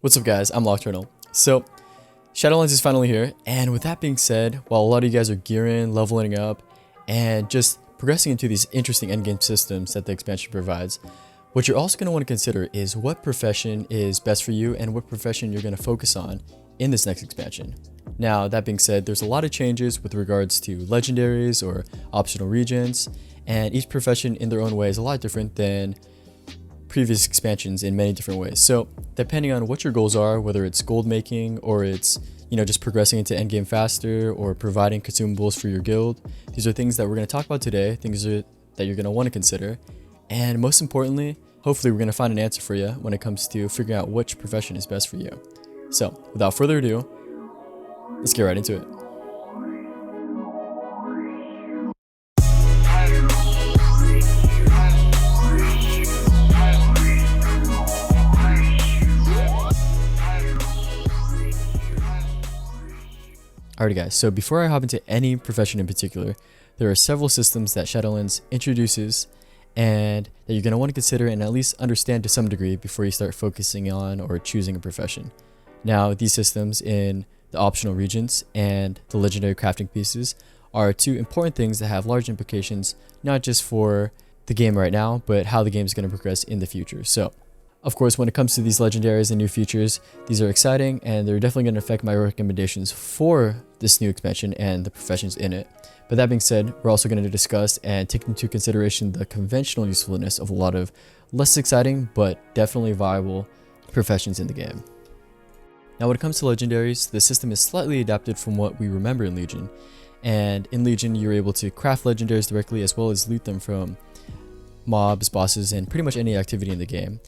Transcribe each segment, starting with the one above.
What's up guys, I'm Nocturnal. So, Shadowlands is finally here, and with that being said, while a lot of you guys are gearing, leveling up, and just progressing into these interesting endgame systems that the expansion provides, what you're also going to want to consider is what profession is best for you and what profession you're going to focus on in this next expansion. Now, that being said, there's a lot of changes with regards to legendaries or optional regions, and each profession in their own way is a lot different than previous expansions in many different ways. So depending on what your goals are, whether it's gold making or it's just progressing into endgame faster or providing consumables for your guild, these are things that we're going to talk about today, things that you're going to want to consider, and most importantly, hopefully we're going to find an answer for you when it comes to figuring out which profession is best for you. So without further ado, let's get right into it. Alrighty guys, so before I hop into any profession in particular, there are several systems that Shadowlands introduces and that you're going to want to consider and at least understand to some degree before you start focusing on or choosing a profession. Now, these systems in the optional regions and the legendary crafting pieces are two important things that have large implications, not just for the game right now, but how the game is going to progress in the future. So, of course, when it comes to these legendaries and new features, these are exciting and they're definitely going to affect my recommendations for this new expansion and the professions in it. But that being said, we're also going to discuss and take into consideration the conventional usefulness of a lot of less exciting but definitely viable professions in the game. Now, when it comes to legendaries, the system is slightly adapted from what we remember in Legion. And in Legion, you're able to craft legendaries directly as well as loot them from mobs, bosses, and pretty much any activity in the game.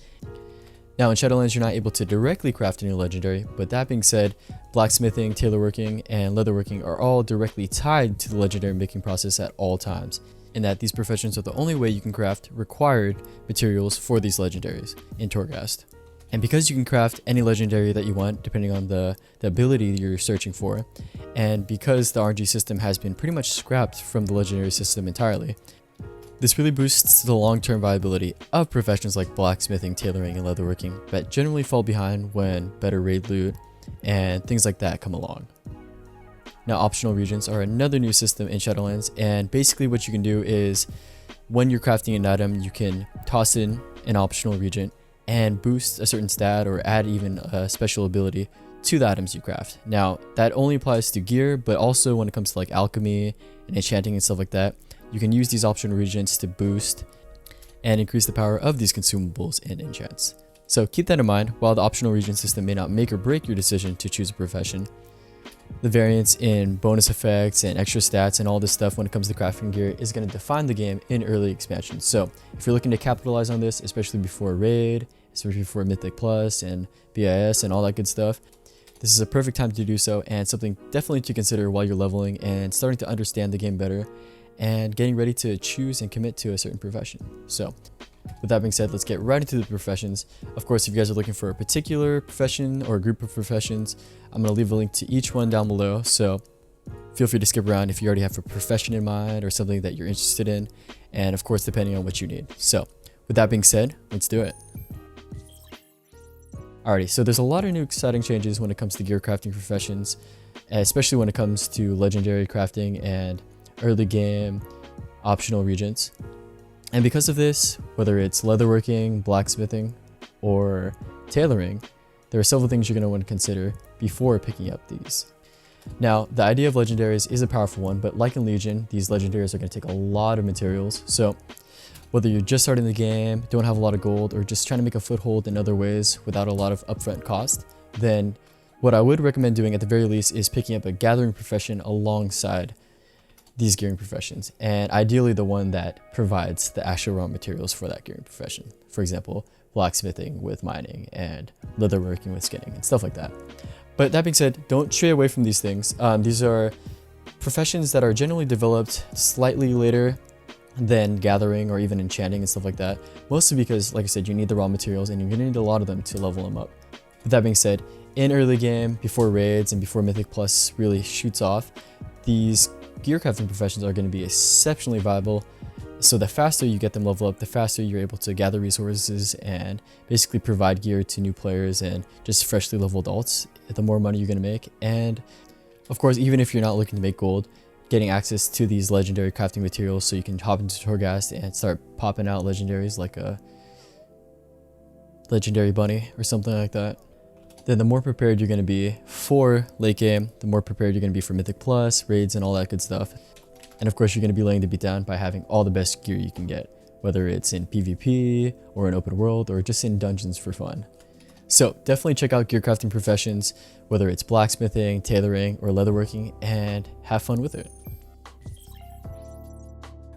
Now in Shadowlands, you're not able to directly craft a new legendary, but that being said, Blacksmithing, Tailoring, and Leatherworking are all directly tied to the legendary making process at all times, in that these professions are the only way you can craft required materials for these legendaries in Torghast. And because you can craft any legendary that you want, depending on the ability you're searching for, and because the RNG system has been pretty much scrapped from the legendary system entirely, this really boosts the long-term viability of professions like blacksmithing, tailoring, and leatherworking that generally fall behind when better raid loot and things like that come along. Now, optional regions are another new system in Shadowlands, and basically what you can do is when you're crafting an item, you can toss in an optional region and boost a certain stat or add even a special ability to the items you craft. Now, that only applies to gear, but also when it comes to like alchemy and enchanting and stuff like that, you can use these optional regions to boost and increase the power of these consumables and enchants. So keep that in mind. While the optional region system may not make or break your decision to choose a profession, the variance in bonus effects and extra stats and all this stuff when it comes to crafting gear is going to define the game in early expansions. So if you're looking to capitalize on this, especially before raid, especially before Mythic Plus and BIS and all that good stuff, this is a perfect time to do so, and something definitely to consider while you're leveling and starting to understand the game better and getting ready to choose and commit to a certain profession. So with that being said, let's get right into the professions. Of course, if you guys are looking for a particular profession or a group of professions, I'm going to leave a link to each one down below, so feel free to skip around if you already have a profession in mind or something that you're interested in, and of course depending on what you need. So with that being said, let's do it. Alrighty, so there's a lot of new exciting changes when it comes to gear crafting professions, especially when it comes to legendary crafting and early game optional regions. And because of this, whether it's leatherworking, blacksmithing, or tailoring, there are several things you're going to want to consider before picking up these. Now, the idea of legendaries is a powerful one, but like in Legion, these legendaries are going to take a lot of materials. So whether you're just starting the game, don't have a lot of gold, or just trying to make a foothold in other ways without a lot of upfront cost, then what I would recommend doing at the very least is picking up a gathering profession alongside these gearing professions, and ideally the one that provides the actual raw materials for that gearing profession. For example, blacksmithing with mining and leatherworking with skinning and stuff like that. But that being said, don't stray away from these things. These are professions that are generally developed slightly later than gathering or even enchanting and stuff like that, mostly because, like I said, you need the raw materials and you're going to need a lot of them to level them up. With that being said, in early game, before raids and before Mythic Plus really shoots off, these gear crafting professions are going to be exceptionally viable So the faster you get them level up, the faster you're able to gather resources and basically provide gear to new players and just freshly leveled alts, the more money you're going to make. And of course, even if you're not looking to make gold, getting access to these legendary crafting materials so you can hop into Torghast and start popping out legendaries like a legendary bunny or something like that. Then the more prepared you're going to be for late game, the more prepared you're going to be for Mythic Plus, raids, and all that good stuff. And of course, you're going to be laying the beat down by having all the best gear you can get, whether it's in PvP or in open world or just in dungeons for fun. So definitely check out gear crafting professions, whether it's blacksmithing, tailoring, or leatherworking, and have fun with it.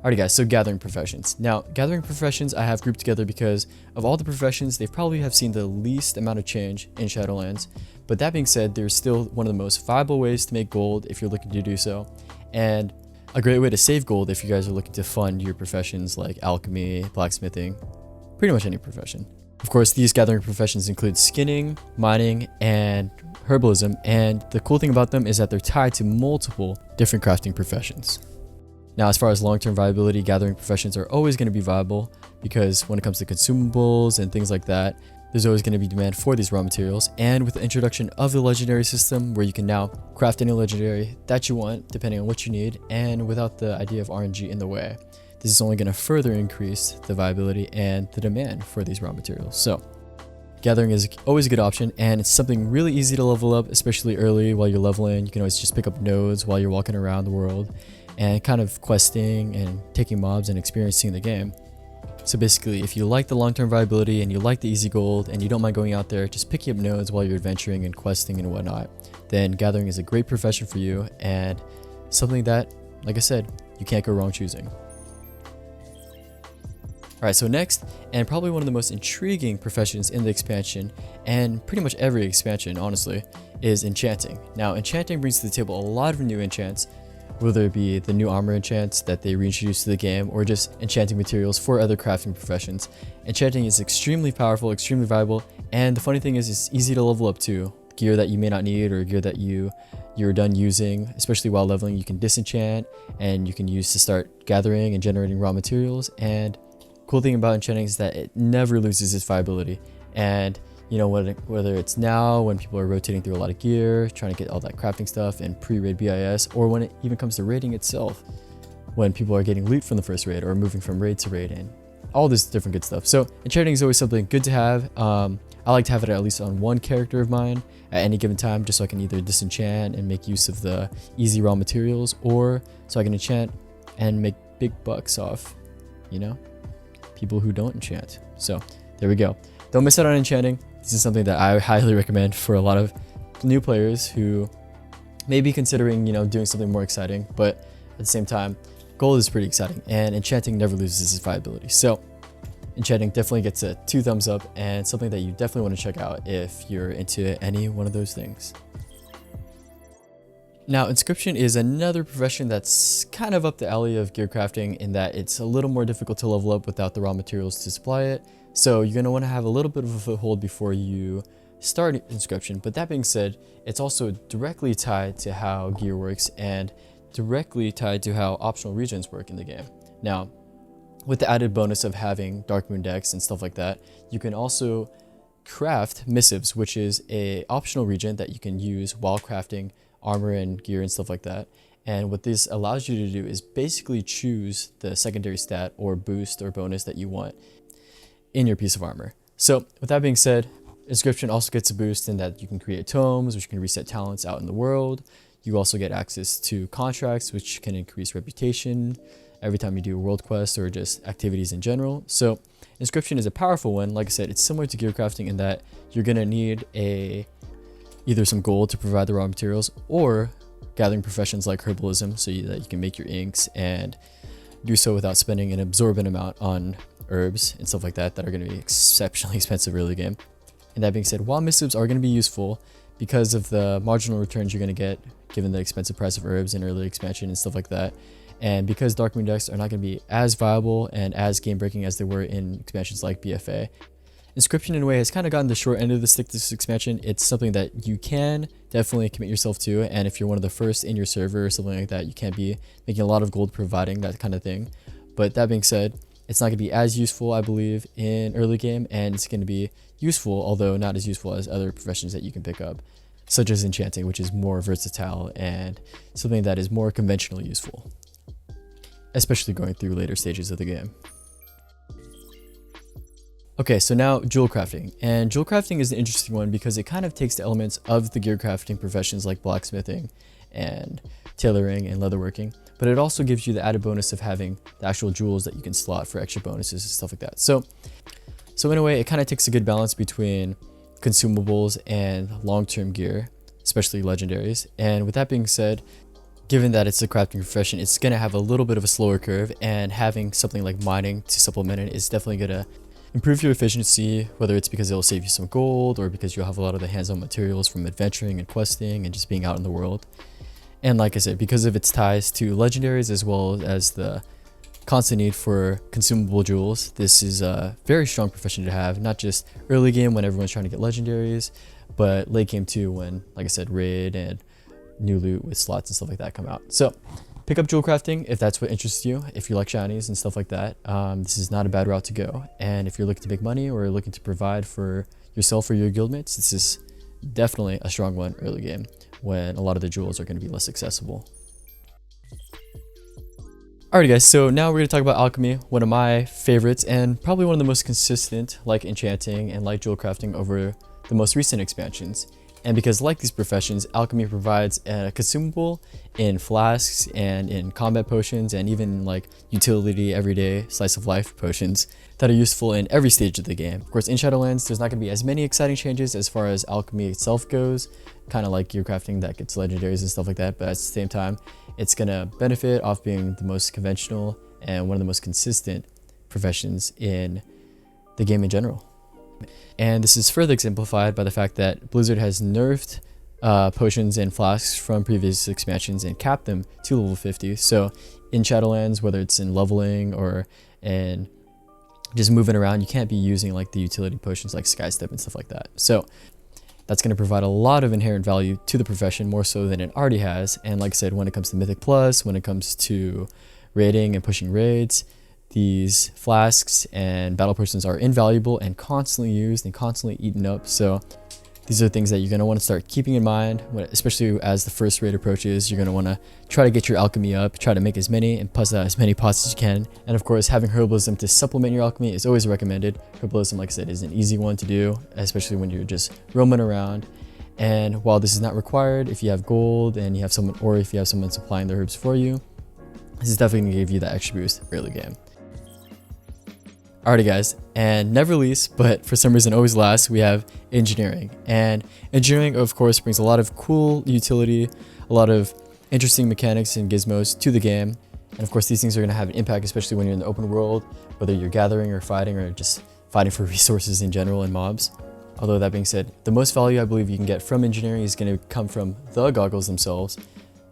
Alrighty guys, so gathering professions. Now, gathering professions I have grouped together because of all the professions, they probably have seen the least amount of change in Shadowlands. But that being said, they're still one of the most viable ways to make gold if you're looking to do so. And a great way to save gold if you guys are looking to fund your professions like alchemy, blacksmithing, pretty much any profession. Of course, these gathering professions include skinning, mining, and herbalism. And the cool thing about them is that they're tied to multiple different crafting professions. Now, as far as long-term viability, gathering professions are always going to be viable because when it comes to consumables and things like that, there's always going to be demand for these raw materials. And with the introduction of the legendary system where you can now craft any legendary that you want depending on what you need and without the idea of RNG in the way, this is only going to further increase the viability and the demand for these raw materials. So gathering is always a good option, and it's something really easy to level up, especially early while you're leveling. You can always just pick up nodes while you're walking around the world and kind of questing and taking mobs and experiencing the game. So basically, if you like the long-term viability and you like the easy gold and you don't mind going out there just picking up nodes while you're adventuring and questing and whatnot, then gathering is a great profession for you and something that, like I said, you can't go wrong choosing. Alright, so next, and probably one of the most intriguing professions in the expansion, and pretty much every expansion honestly, is Enchanting. Now, Enchanting brings to the table a lot of new enchants, whether it be the new armor enchants that they reintroduced to the game or just enchanting materials for other crafting professions. Enchanting is extremely powerful, extremely viable, and the funny thing is it's easy to level up too. Gear that you may not need or gear that you're done using, especially while leveling, you can disenchant and you can use to start gathering and generating raw materials. And cool thing about enchanting is that it never loses its viability. And you know, whether it's now when people are rotating through a lot of gear, trying to get all that crafting stuff and pre-raid BIS, or when it even comes to raiding itself, when people are getting loot from the first raid or moving from raid to raid and all this different good stuff. So enchanting is always something good to have. I like to have it at least on one character of mine at any given time, just so I can either disenchant and make use of the easy raw materials, or so I can enchant and make big bucks off, you know, people who don't enchant. So there we go. Don't miss out on enchanting. This is something that I highly recommend for a lot of new players who may be considering, you know, doing something more exciting, but at the same time, gold is pretty exciting and enchanting never loses its viability. So enchanting definitely gets a 2 thumbs up and something that you definitely want to check out if you're into any one of those things. Now, Inscription is another profession that's kind of up the alley of gear crafting in that it's a little more difficult to level up without the raw materials to supply it. So you're going to want to have a little bit of a foothold before you start Inscription. But that being said, it's also directly tied to how gear works and directly tied to how optional regions work in the game. Now, with the added bonus of having Dark Moon decks and stuff like that, you can also craft missives, which is a optional region that you can use while crafting armor and gear and stuff like that. And what this allows you to do is basically choose the secondary stat or boost or bonus that you want in your piece of armor. So with that being said, Inscription also gets a boost in that you can create tomes, which can reset talents out in the world. You also get access to contracts, which can increase reputation every time you do a world quest or just activities in general. So Inscription is a powerful one. Like I said, it's similar to gear crafting in that you're going to need either some gold to provide the raw materials or gathering professions like Herbalism so that you can make your inks and do so without spending an absorbent amount on herbs and stuff like that are going to be exceptionally expensive early game. And that being said, while missives are going to be useful because of the marginal returns you're going to get given the expensive price of herbs in early expansion and stuff like that, and because Dark Moon decks are not going to be as viable and as game breaking as they were in expansions like BFA, Inscription in a way has kind of gotten the short end of the stick this expansion. It's something that you can definitely commit yourself to, and if you're one of the first in your server or something like that, you can't be making a lot of gold providing that kind of thing. But that being said, it's not going to be as useful, I believe, in early game, and it's going to be useful, although not as useful as other professions that you can pick up, such as Enchanting, which is more versatile and something that is more conventionally useful, especially going through later stages of the game. Okay, so now Jewelcrafting. And Jewelcrafting is an interesting one because it kind of takes the elements of the gear crafting professions like Blacksmithing and Tailoring and Leatherworking, but it also gives you the added bonus of having the actual jewels that you can slot for extra bonuses and stuff like that. So in a way, it kind of takes a good balance between consumables and long-term gear, especially legendaries. And with that being said, given that it's a crafting profession, it's going to have a little bit of a slower curve, and having something like mining to supplement it is definitely going to improve your efficiency, whether it's because it'll save you some gold or because you'll have a lot of the hands-on materials from adventuring and questing and just being out in the world. And like I said, because of its ties to legendaries as well as the constant need for consumable jewels, this is a very strong profession to have, not just early game when everyone's trying to get legendaries, but late game too when, like I said, raid and new loot with slots and stuff like that come out. So pick up Jewelcrafting if that's what interests you. If you like shinies and stuff like that, this is not a bad route to go. And if you're looking to make money or looking to provide for yourself or your guildmates, this is definitely a strong one early game when a lot of the jewels are going to be less accessible. Alright guys, so now we're going to talk about Alchemy, one of my favorites and probably one of the most consistent, like Enchanting and like Jewelcrafting over the most recent expansions. And because like these professions, Alchemy provides a consumable in flasks and in combat potions and even like utility everyday slice of life potions that are useful in every stage of the game. Of course, in Shadowlands, there's not going to be as many exciting changes as far as Alchemy itself goes, kind of like gear crafting that gets legendaries and stuff like that, but at the same time, it's going to benefit off being the most conventional and one of the most consistent professions in the game in general. And this is further exemplified by the fact that Blizzard has nerfed potions and flasks from previous expansions and capped them to level 50. So in Shadowlands, whether it's in leveling or in just moving around, you can't be using like the utility potions like Skystep and stuff like that. So that's going to provide a lot of inherent value to the profession, more so than it already has. And like I said, when it comes to Mythic Plus, when it comes to raiding and pushing raids, these flasks and battle potions are invaluable and constantly used and constantly eaten up. So these are things that you're going to want to start keeping in mind, especially as the first raid approaches. You're going to want to try to get your alchemy up, try to make as many and puzzle out as many pots as you can. And of course, having Herbalism to supplement your alchemy is always recommended. Herbalism, like I said, is an easy one to do, especially when you're just roaming around. And while this is not required, if you have gold and you have someone, or if you have someone supplying the herbs for you, this is definitely going to give you that extra boost early game. Alrighty guys, and never least, but for some reason always last, we have engineering. And engineering, of course, brings a lot of cool utility, a lot of interesting mechanics and gizmos to the game. And of course, these things are going to have an impact, especially when you're in the open world, whether you're gathering or just fighting for resources in general and mobs. Although that being said, the most value I believe you can get from engineering is going to come from the goggles themselves,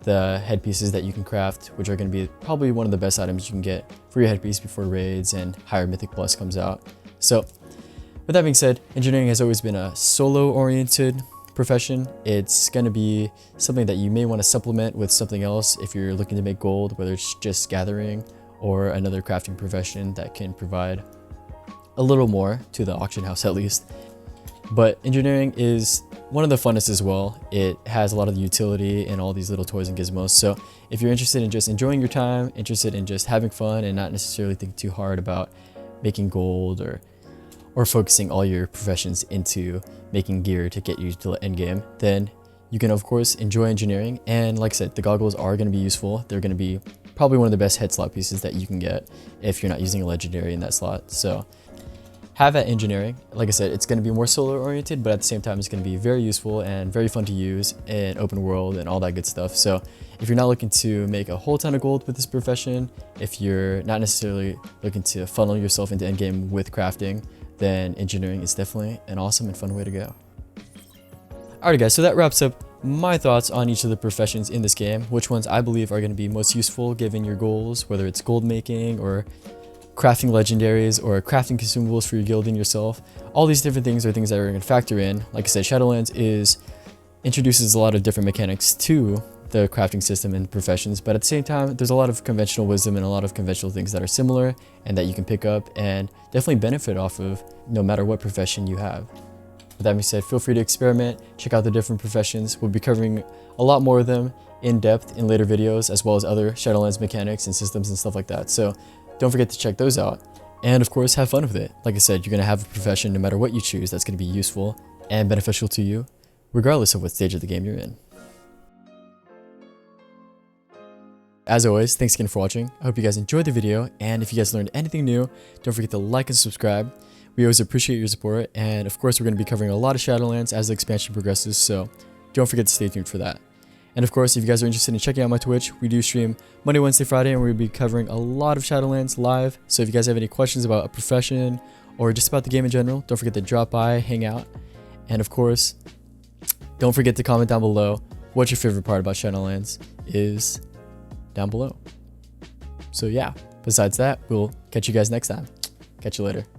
the headpieces that you can craft, which are going to be probably one of the best items you can get for your headpiece before raids and higher Mythic Plus comes out. So with that being said, engineering has always been a solo oriented profession. It's going to be something that you may want to supplement with something else if you're looking to make gold, whether it's just gathering or another crafting profession that can provide a little more to the auction house at least. But engineering is one of the funnest as well. It has a lot of the utility and all these little toys and gizmos. So if you're interested in just enjoying your time, interested in just having fun and not necessarily thinking too hard about making gold or focusing all your professions into making gear to get you to the end game, then you can of course enjoy engineering. And like I said, the goggles are going to be useful. They're going to be probably one of the best head slot pieces that you can get if you're not using a legendary in that slot. So have at engineering. Like I said, it's going to be more solo oriented, but at the same time, it's going to be very useful and very fun to use in open world and all that good stuff. So if you're not looking to make a whole ton of gold with this profession, if you're not necessarily looking to funnel yourself into endgame with crafting, then engineering is definitely an awesome and fun way to go. Alright guys, so that wraps up my thoughts on each of the professions in this game, which ones I believe are going to be most useful given your goals, whether it's gold making or crafting legendaries or crafting consumables for your guild and yourself. All these different things are things that are going to factor in. Like I said, Shadowlands introduces a lot of different mechanics to the crafting system and professions, but at the same time, there's a lot of conventional wisdom and a lot of conventional things that are similar and that you can pick up and definitely benefit off of no matter what profession you have. With that being said, feel free to experiment, check out the different professions. We'll be covering a lot more of them in depth in later videos, as well as other Shadowlands mechanics and systems and stuff like that. So don't forget to check those out. And of course, have fun with it. Like I said, you're going to have a profession no matter what you choose that's going to be useful and beneficial to you, regardless of what stage of the game you're in. As always, thanks again for watching. I hope you guys enjoyed the video, and if you guys learned anything new, don't forget to like and subscribe. We always appreciate your support, and of course we're going to be covering a lot of Shadowlands as the expansion progresses, so don't forget to stay tuned for that. And of course, if you guys are interested in checking out my Twitch, we do stream Monday, Wednesday, Friday, and we'll be covering a lot of Shadowlands live. So if you guys have any questions about a profession or just about the game in general, don't forget to drop by, hang out. And of course, don't forget to comment down below what your favorite part about Shadowlands is down below. So yeah, besides that, we'll catch you guys next time. Catch you later.